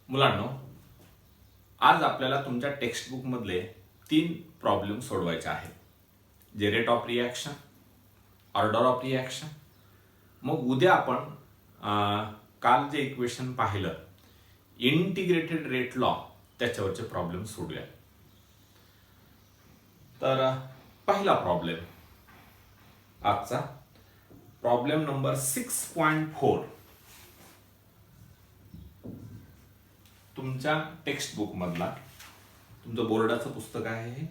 मुलांनो, आज आपल्याला तुमच्या टेक्स्टबुक मधले 3 प्रॉब्लेम सोडवायचे आहेत. जे rate of reaction, order of reaction. मग उद्या आपण काल जे इक्वेशन पाहिलं इंटिग्रेटेड रेट लॉ त्याच्यावरचे प्रॉब्लेम सोडूया. तर पहिला प्रॉब्लेम आजचा प्रॉब्लेम नंबर 6.4 तुमच्या टेक्स्टबुक मधला, तुमचं बोर्डाचं पुस्तक आहे,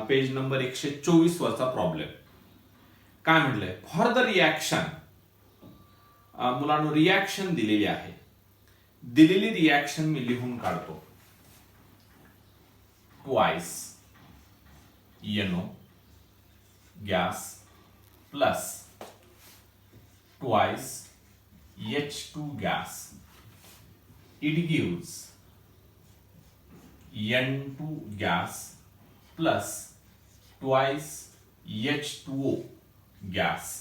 पेज नंबर 124 वरचा प्रॉब्लेम. काय म्हटलंय? फॉर द रिॲक्शन, मुलांनो रिॲक्शन दिलेली आहे. दिलेली रिॲक्शन मी लिहून काढतो. Twice NO gas plus twice H2 gas. It gives N2 gas plus twice H2O gas.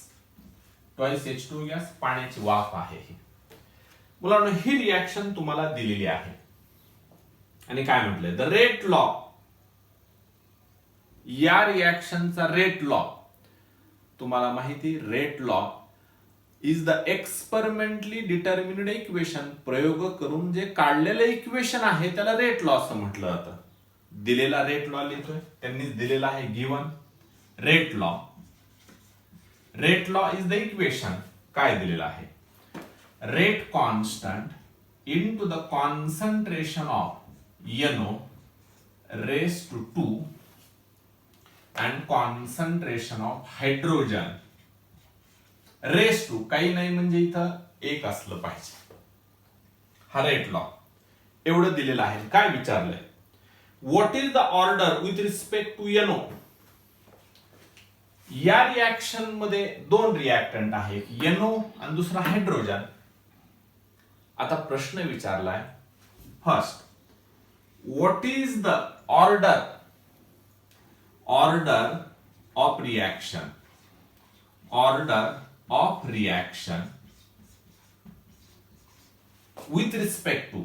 Twice H2O gas पाण्याची वाफ आहे. मुलांनो, ही रिॲक्शन तुम्हाला दिलेली आहे आणि काय म्हटलंय? The rate law. या रिॲक्शनचा रेट लॉ तुम्हाला माहिती. Rate law is the experimentally determined equation. प्रयोग करून जे काढलेलं इक्वेशन आहे त्याला रेट लॉ असं म्हटलं जातं. दिलेला रेट लॉ लिहितोय, त्यांनीच दिलेला आहे. Given rate law. Rate law is the equation. काय दिलेलं आहे? Rate constant into the concentration of NO raise to 2 and concentration of hydrogen raise to, काही नाही म्हणजे इथं एक असलं पाहिजे. हा रेट लॉ एवढं दिलेलं आहे. काय विचारलंय? What is the order with respect to NO. या रिॲक्शन मध्ये 2 रिॲक्टंट आहेत, NO आणि दुसरा हायड्रोजन. आता प्रश्न विचारलाय, first what is the order of reaction. Order of reaction with respect to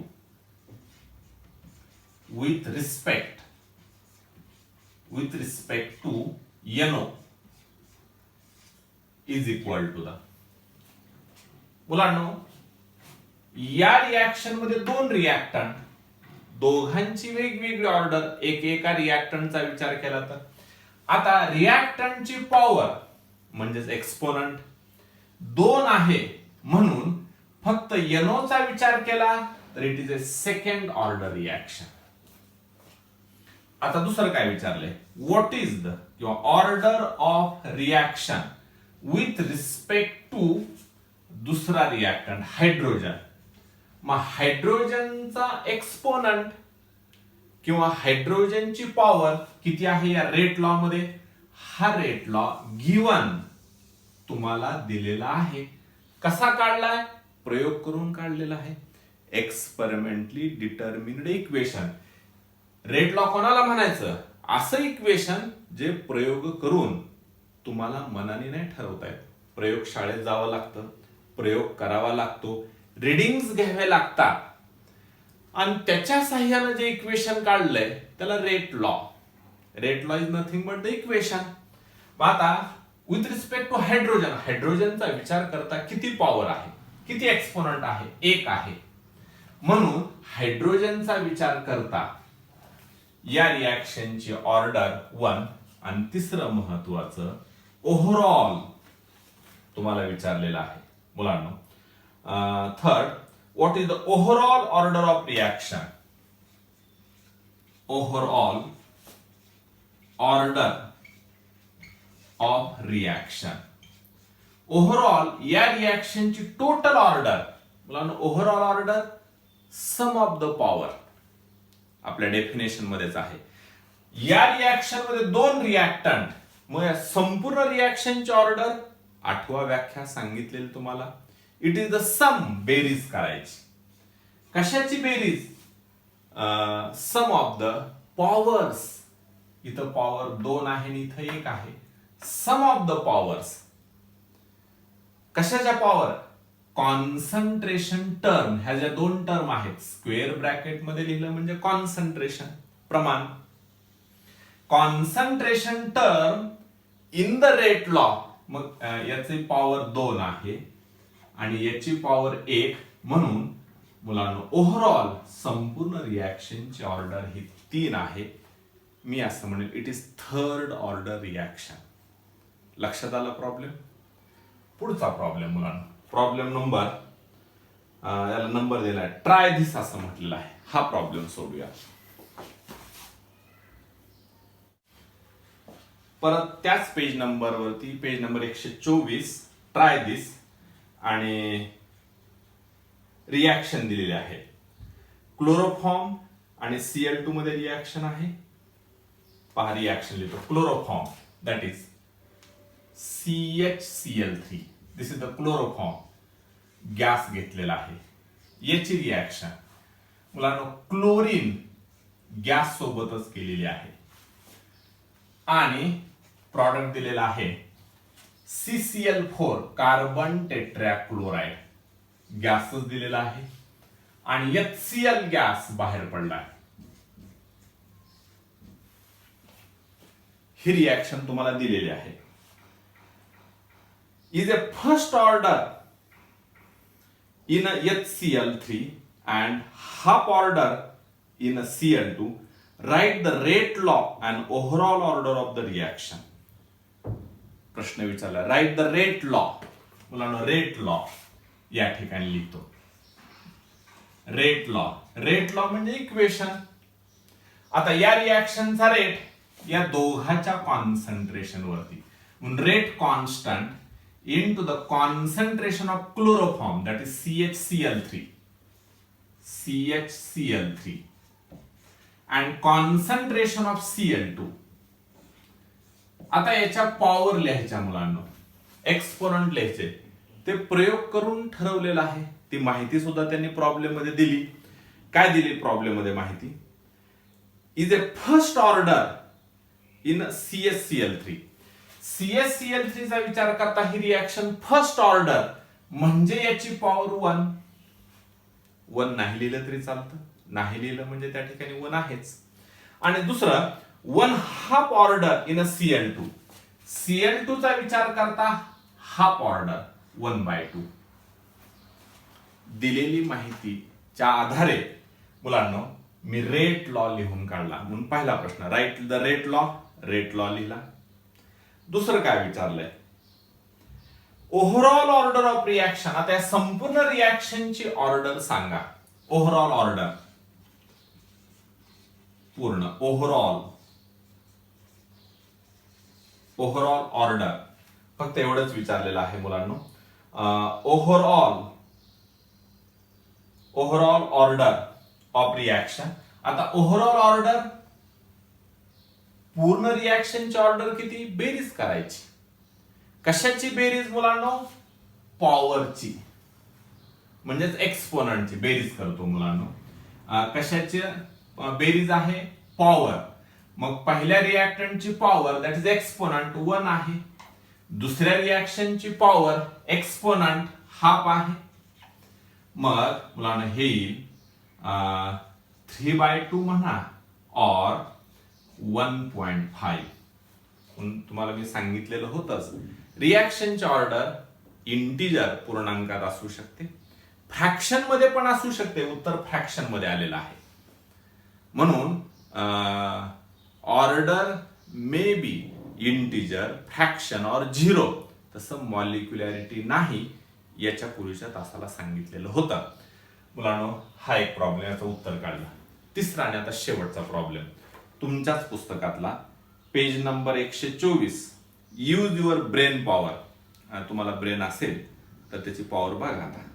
NO is equal to the. मुलांनो, या रिॲक्शन मध्ये 2 रिॲक्टंट, दोघांची वेगवेगळी ऑर्डर. एका रिॲक्टंटचा विचार केला तर आता रिॲक्टंटची पॉवर म्हणजेच एक्सपोनंट 2 आहे, म्हणून फक्त NO चा विचार केला तर it is a second order reaction. आता दुसरं काय विचारलंय? व्हॉट इज द किंवा order of reaction with respect to दुसरा रिॲक्टंट हायड्रोजन. मग हायड्रोजनचा एक्सपोनंट किंवा हायड्रोजनची पॉवर किती आहे या रेट लॉ मध्ये? हा रेट लॉ गिवन तुम्हाला दिलेला आहे. कसा काढलाय? प्रयोग करून काढलेला आहे. Experimentally determined equation. Rate law कोणाला म्हणायचं? असं इक्वेशन जे प्रयोग करून तुम्हाला मनाने नाही ठरवता येत. प्रयोगशाळेत जावं लागतं, प्रयोग करावा लागतो, रिडिंग्स घ्यावे लागतात आणि त्याच्या साह्यानं जे इक्वेशन काढलंय त्याला rate law. Rate law is nothing but the equation. आता विथ रिस्पेक्ट टू हायड्रोजन, हायड्रोजनचा विचार करता किती पॉवर आहे, किती एक्सपोनंट आहे? 1 आहे. म्हणून हायड्रोजनचा विचार करता या रिॲक्शनची ऑर्डर 1. आणि तिसरं महत्वाचं ओव्हरऑल तुम्हाला विचारलेलं आहे मुलांनो. Third, what is the overall order of reaction. Overall order of reaction. Overall या रिॲक्शनची टोटल ऑर्डर. मुलांनो, overall order sum of the power आपल्या डेफिनेशन मध्येच आहे. या रिॲक्शन मध्ये 2 रिॲक्टंट, मग या संपूर्ण रिॲक्शनची ऑर्डर 8वा व्याख्या सांगितलेली तुम्हाला. इट इज द सम. बेरीज करायची. कशाची बेरीज? सम ऑफ द पॉवर्स. इथं पॉवर 2 आहे आणि इथं 1 आहे. सम ऑफ द पॉवर्स. कशाच्या पॉवर? कॉन्सन्ट्रेशन टर्म, ह्या ज्या दोन टर्म आहेत, स्क्वेअर ब्रॅकेट मध्ये लिहिलं म्हणजे कॉन्सन्ट्रेशन प्रमाण, concentration term in the rate law, मग याची पॉवर 2 आहे आणि याची पॉवर 1, म्हणून मुलांना ओव्हरऑल संपूर्ण रिॲक्शनची ऑर्डर ही 3 आहे. मी असं म्हणेल it is third order reaction. लक्षात आला प्रॉब्लेम? पुढचा प्रॉब्लेम मुलांना, प्रॉब्लेम नंबर, याला नंबर दिलाय ट्राय धिस असं म्हटलेलं आहे. हा प्रॉब्लेम सोडूया. परत त्याच पेज नंबर वरती, पेज नंबर 124, ट्राय धिस आणि रिॲक्शन दिलेले आहे. क्लोरोफॉर्म आणि Cl2 मध्ये रिॲक्शन आहे. पहा रिॲक्शन लिहितो. Chloroform that is CHCl3, this is the chloroform, gas घेतलेला आहे. याची रिॲक्शन मुलांना क्लोरीन गॅस सोबतच केलेली आहे आणि प्रॉडक्ट दिलेला आहे CCl4, कार्बन टेट्राक्लोराइड, गॅसच दिलेला आहे आणि HCl गॅस बाहेर पडला आहे. ही रिॲक्शन तुम्हाला दिलेली आहे. Is a first order in a HCl3 and half order in a Cl2. Write the rate law and overall order of the reaction. प्रश्न विचारला, राईट द रेट लॉ. मुलांना रेट लॉ या ठिकाणी लिहितो. रेट लॉ, रेट लॉ म्हणजे equation. आता या रिॲक्शनचा rate या दोघांच्या कॉन्सन्ट्रेशन वरती, म्हणून rate constant into the concentration of chloroform, that is CHCl3 and concentration of Cl2. आता याच्या पॉवर लिहायच्या मुलांना, एक्सपोनंट लिहायचे. ते प्रयोग करून ठरवलेलं आहे. ती माहिती सुद्धा त्यांनी प्रॉब्लेम मध्ये दिली. काय दिली प्रॉब्लेम मध्ये माहिती? Is a first order in CHCl3. CHCl3 चा विचार करता ही रिॲक्शन फर्स्ट ऑर्डर म्हणजे याची पॉवर 1 नाही लिहिलं तरी चालतं. नाही लिहिलं म्हणजे त्या ठिकाणी 1 आहेच. आणि दुसरं 1/2 order in a Cl2. Cl2 चा विचार करता हाफ ऑर्डर 1/2. दिलेली माहितीच्या आधारे मुलांना मी रेट लॉ लिहून काढला. म्हणून पहिला प्रश्न, write the rate law, rate law लिहिला. दुसरं काय विचारलंय, ओव्हरऑल ऑर्डर ऑफ रिॲक्शन. आता या संपूर्ण रिॲक्शनची ऑर्डर सांगा. ओव्हरऑल ऑर्डर, पूर्ण ओव्हरऑल ऑर्डर, फक्त एवढंच विचारलेलं आहे मुलांना. Overall order of reaction. आता ओव्हरऑल ऑर्डर, पूर्ण रिॲक्शनची ऑर्डर किती? बेरीज करायची. कशाची बेरीज मुलांना? पॉवरची, म्हणजेच एक्सपोनंटची बेरीज करतो मुलांना. कशाची बेरीज आहे? पॉवर. मग पहिल्या रिॲक्टंटची पॉवर दॅट इज एक्सपोनंट 1 आहे. दुसऱ्या रिॲक्शनची पॉवर एक्सपोनंट हाफ आहे. मग मुलांना हे 3/2 म्हणा और 1.5. तुम्हाला मी सांगितलेलं होतंच, रिॲक्शनची ऑर्डर इंटिजर पूर्णांकात असू शकते, फ्रॅक्शन मध्ये पण असू शकते. उत्तर फ्रॅक्शन मध्ये आलेलं आहे. म्हणून order may be integer, fraction और 0. तसं मॉलिक्युलॅरिटी नाही, याच्या पूर्वीच्या तासाला सांगितलेलं होतं. मुलांनो, हा एक प्रॉब्लेम, याचं उत्तर काढलं. तिसरा आणि आता शेवटचा प्रॉब्लेम तुमच्याच पुस्तकातला, page number 124. Use your brain power. तुम्हाला ब्रेन असेल तर त्याची पॉवर बघा. आता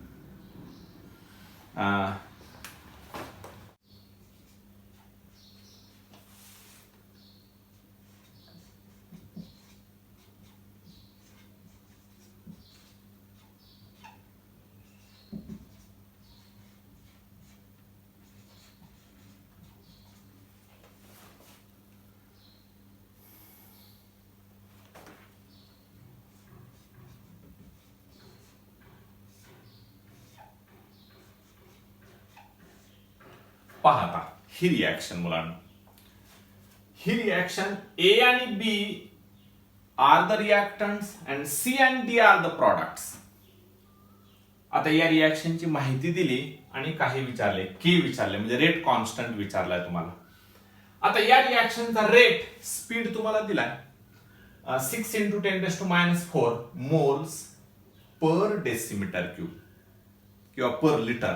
पाहता ही रिॲक्शन मुलांना, ही रिॲक्शन ए आणि B are the reactants and C and D are the products. आता या रिॲक्शनची माहिती दिली आणि काही विचारले, के विचारले, म्हणजे रेट कॉन्स्टंट विचारलाय तुम्हाला. आता या रिॲक्शनचा रेट स्पीड तुम्हाला दिलाय 6 × 10⁻⁴ मोल्स पर डेसिमीटर क्यूब किंवा पर लिटर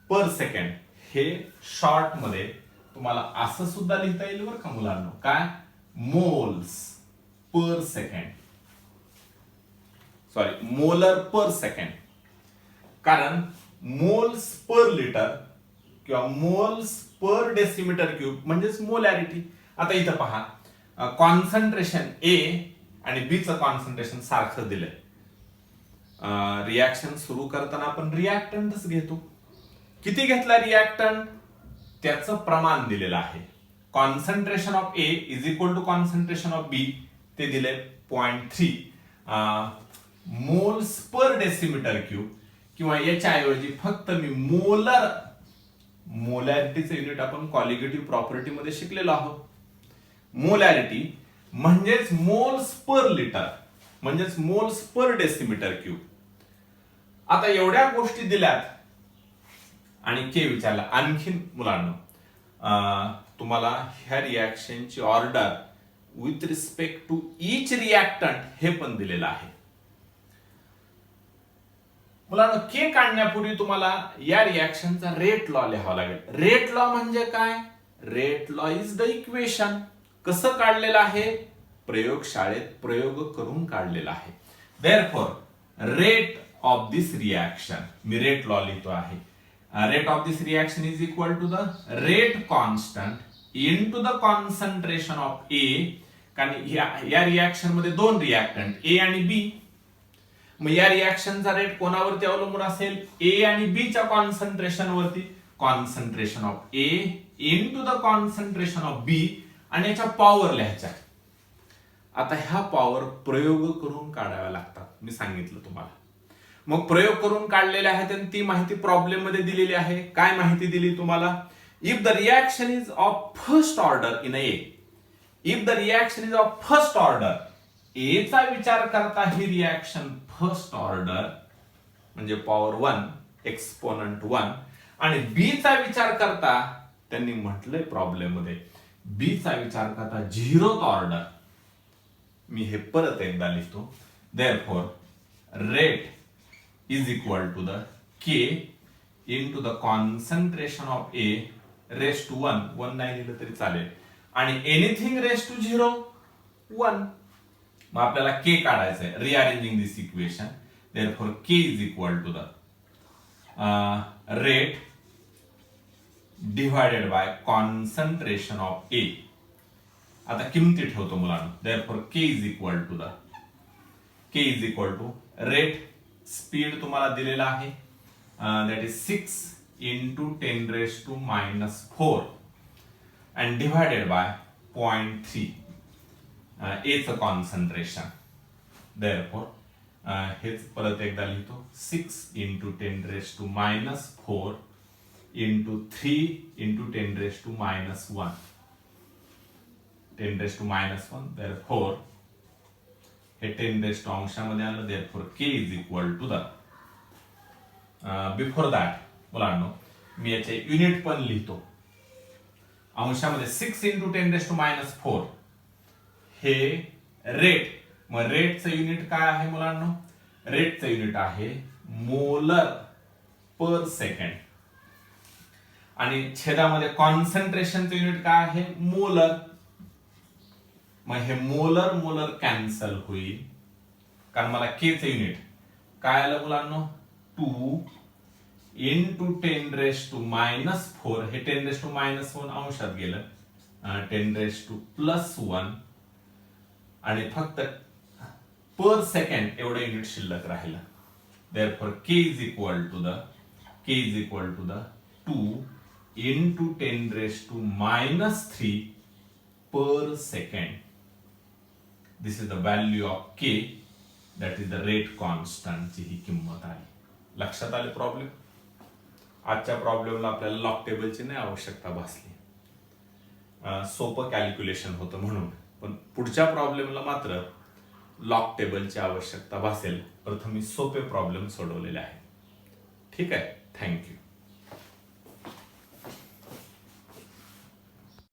पर सेकंड. हे शॉर्ट मध्ये तुम्हाला असं सुद्धा लिहिता येईल बरं का मुलांना, काय moles per second, sorry molar per second. कारण मोल्स पर लिटर किंवा मोल्स पर डेसिमीटर क्यूब म्हणजेच मोलॅरिटी. आता इथं पहा, कॉन्सन्ट्रेशन ए आणि बी चं कॉन्सन्ट्रेशन सारखं दिलंय. रिॲक्शन सुरू करताना आपण रिॲक्टंटच घेतो. किती घेतला रिॲक्टंट त्याचं प्रमाण दिलेलं आहे. Concentration of A is equal to concentration of B, ते दिले 0.3 मोल्स पर डेसिमीटर क्यूब, किंवा याच्या ऐवजी फक्त मी मोलॅरिटीचं युनिट आपण कॉलिगेटिव्ह प्रॉपर्टी मध्ये शिकलेलो आहोत. मोलॅरिटी म्हणजेच मोल्स पर लिटर म्हणजेच मोल्स पर डेसिमीटर क्यूब. आता एवढ्या गोष्टी दिल्यात आणि के विचारला. आणखीन मुलांना तुम्हाला ह्या रिॲक्शनची order with respect to each reactant हे पण दिलेलं आहे. मुलांना के काढण्यापूर्वी तुम्हाला या रिॲक्शनचा रेट लॉ लिहावा लागेल. रेट लॉ म्हणजे काय? Rate law is the equation. कसं काढलेलं आहे? प्रयोगशाळेत प्रयोग करून काढलेला आहे. Therefore rate of this reaction, मी रेट लॉ लिहितो आहे. Rate of this reaction is equal to the rate constant into the concentration of A. कारण या रिॲक्शन मध्ये दोन रिॲक्टंट ए आणि बी. मग या रिॲक्शनचा रेट कोणावरती अवलंबून असेल? ए आणि बी च्या कॉन्सन्ट्रेशन वरती. Concentration of A into the concentration of B, आणि याच्या पॉवर लिहायच्या. आता ह्या पॉवर प्रयोग करून काढाव्या लागतात, मी सांगितलं तुम्हाला. मग प्रयोग करून काढलेले आहेत आणि ती माहिती प्रॉब्लेम मध्ये दिलेली आहे. काय माहिती दिली तुम्हाला? If the reaction is of first order in A, if the reaction is of first order, A चा विचार करता ही रिॲक्शन फर्स्ट ऑर्डर म्हणजे पॉवर 1 एक्सपोनंट 1, आणि बी चा विचार करता त्यांनी म्हटलंय प्रॉब्लेम मध्ये बी चा विचार करता 0th ऑर्डर. मी हे परत एकदा लिहितो. Therefore rate is equal to the K into the concentration of A raise to 1 नाही लिहिलं तरी चालेल, आणि एनिथिंग रेस टू 0 1. मग आपल्याला के काढायचं आहे. Rearranging this equation, therefore K is equal to the rate divided by concentration of A. आता किमती ठेवतो मुलांना. Therefore K is equal to rate, speed तुम्हाला दिलेला आहे, that is 6 × 10⁻⁴ and divided by 0.3 A चं कॉन्सन्ट्रेशन. देअरफॉर हेच परत एकदा लिहितो. 6 × 10⁻⁴ into 3 × 10⁻⁻1, 10⁻⁻1. therefore हे 10 अंशामध्ये आलं. therefore k is equal to the before that मुलांनो मी याचे युनिट पण लिहितो. अंशामध्ये 6 × 10⁻⁴ हे रेट. मग रेटचं युनिट काय आहे मुलांनो? रेटचं युनिट आहे मोलर पर सेकंड, आणि छेदामध्ये कॉन्सन्ट्रेशनचं युनिट काय आहे? मोलर. मग हे मोलर मोलर कॅन्सल होईल, कारण मला के चं युनिट काय आलं मुलांनो? 2 × 10⁻⁴. हे 10⁻⁻1 अंशात गेलं, 10⁻+1, आणि फक्त पर सेकंड एवढं युनिट शिल्लक राहिलं. Therefore K is equal to the 2 × 10⁻³ per second. This is the value of k, that is the rate constant ची ही किंमत आहे. लक्षात आले प्रॉब्लेम? आजच्या प्रॉब्लेमला आपल्याला लॉग टेबलची नाही आवश्यकता भासली, सोपं कॅल्क्युलेशन होतं म्हणून. पण पुढच्या प्रॉब्लेमला मात्र लॉग टेबलची आवश्यकता भासेल. प्रथम मी सोपे प्रॉब्लेम सोडवलेले आहेत. ठीक आहे, थँक्यू.